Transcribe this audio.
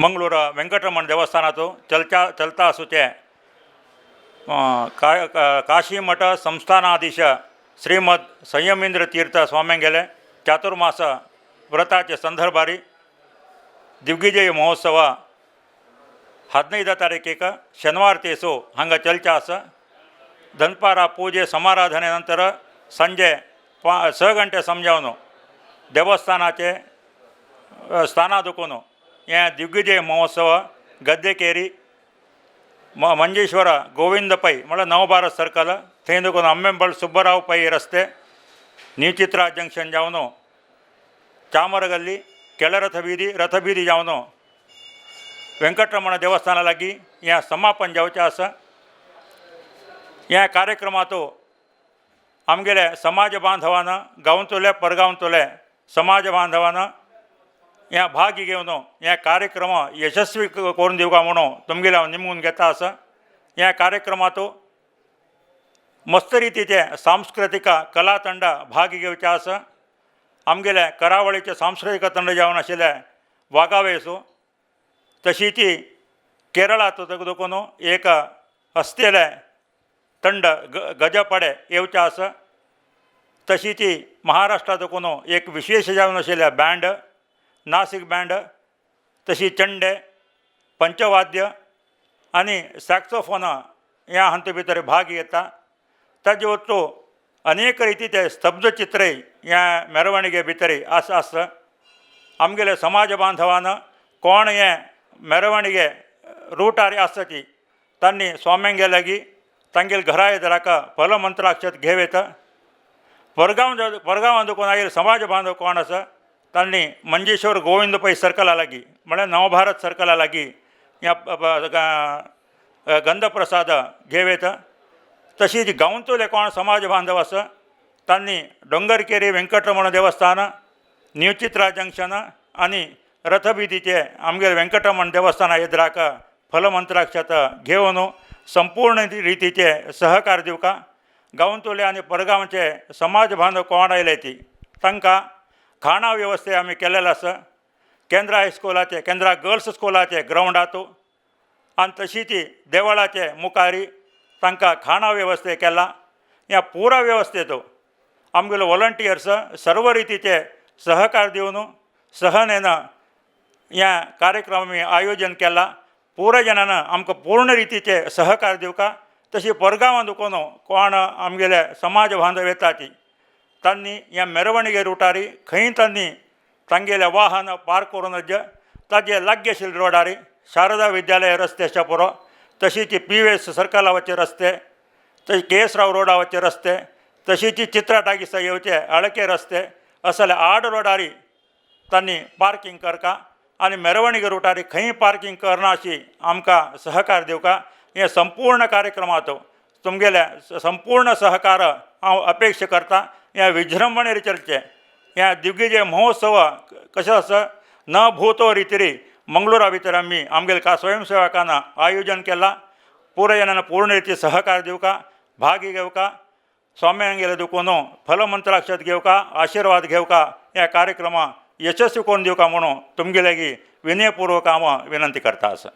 ಮಂಗಳೂರು ವೆಂಕಟರಮಣ ದೇವಸ್ಥಾನದ್ದು ಚಲ್ತಾ ಅಸುತ್ತೆ ಕಾಶಿಮಠ ಸಂಸ್ಥಾನಾಧೀಶ ಶ್ರೀಮದ್ ಸಂಯಮೇಂದ್ರ ತೀರ್ಥ स्वाम्यांगेले चातुर्मास व्रताचे संदर्भारी दिग्विजय महोत्सव 15 तारखेक शनिवार तेसो हांगा चलचा आसा। दनपार पूजे समाराधने नंतर संजे 6 गंटे समजावन देवस्थानाचे स्थानादुकून हे दिग्विजय महोत्सव गद्देकेरी मंजेश्वर गोविंद पै म्हळ्यार नवभारत सर्कल थंय देखून अम्मेंबळ सुब्बराव पै रस्ते न्यू चित्रा जंक्शन जावन चामरगल्ली केळरथ रथबीदी जावन वेंकटरमण देवस्थाना लागीं हें समापन जावचें आसा। ह्या कार्यक्रमांत आमगेले समाज बांधवान गांवतले परगांवतले समाज बांधवान ह्या भाग घेवन ह्या कार्यक्रम यशस्वी करून दिवका म्हणून तुमगेले हांव निमून घेता आसा। ह्या कार्यक्रमांत मस्त रितीचे सांस्कृतिक कला तंड भाग घेवचे आसा। आमगेले करावळीचे सांस्कृतिक तंड जावन आशिल्ले वागावेसो तशीच केरळांत देखून एक हस्तेले तंड गजपडे येवचे आसा। तशीच महाराष्ट्रांत देखून एक विशेष जावन आशिल्ले बँड नासिक बँड तशी चंडे पंचवाद्य आनी सॅक्सोफोन ह्या हांचे भितर भाग घेता। ताजे वरतो अनेक रितीचे स्तब्धचित्रय ह्या मेरवणिके भितर आसा। आमगेले समाज बांधवान कोण हे मेरवणिके रूटार आसा ती तांणी स्वाम्यांगे लागीं तांगेले घरा येदराक फलमंत्राक्षत घेवेत। परगांवां देखून आयिल्ले समाज बांधव कोण आसा तांणी मंजेश्वर गोविंद पै सर्कला लागीं म्हळ्यार नवभारत सर्कला लागीं ह्या गंधप्रसाद घेवेत। तशीच गांवतले कोण समाज बांधव आसा तांणी डोंगरकेरी वेंकटरमण देवस्थान न्यू चित्रा जंक्शन आनी रथबिदीचे आमगेले वेंकटरमण देवस्थाना येदराक फलमंत्राक्षत घेवन संपूर्ण रितीचे सहकार दिवका गांवतले आनी परगांवचे समाज बांधव कोण आयले ती तांकां खाणा वेवस्थे आमी केलेले आसा। केंद्रा हायस्कुलाचे केंद्रा गर्ल्स स्कुलाचे ग्रावंडांत आनी तशीच देवळाचे मुखारी तांकां खाणा वेवस्थे केला। ह्या पुरा वेवस्थेंत आमगेलो वॉलंटियर्स सर्व रितीचे सहकार दिवन सहनेन ह्या कार्यक्रम आयोजन केला। पुराय जनान आमकां पूर्ण रितीचे सहकार दिवका। तशी परगांवां दुखून कोण आमगेले समाज बांधव येता ती तांणी ह्या मेरवणिके रुटारी खंय तांणी तांगेले वाहन पार्क करून ताजे लागीं आशिल्ले रोडारी शारदा विद्यालय रस्त्याच्या पुरो तशीच PVS सर्कला वचे रस्ते तशें KS राव रोडा वचे रस्ते तशीच चित्रा टाकीस येवचे अळके रस्ते असले 8 रोडारी तांणी पार्किंग करका आनी मेरवणिके रुटारी खंय पार्किंग करना अशी आमकां सहकार दिवका। हे संपूर्ण कार्यक्रमांत तुमगेले संपूर्ण सहकार हांव अपेक्षा करता। ह्या विजृंभणेर चलचे ह्या दिग्विजय महोत्सव कशें आसा न भूतो रितीरी मंगळुरा भितर आमी आमगेले स्वयंसेवकान आयोजन केला। पुराय जनान पूर्ण रिती सहकार दिवका भाग घेवका स्वाम्यांगेले देखून फलमंत्राक्षत घेवका आशिर्वाद घेवका ह्या कार्यक्रमाक यशस्वी करून दिवका म्हणून तुमगे लागीं विनयपूर्वक हांव विनंती करता आसा।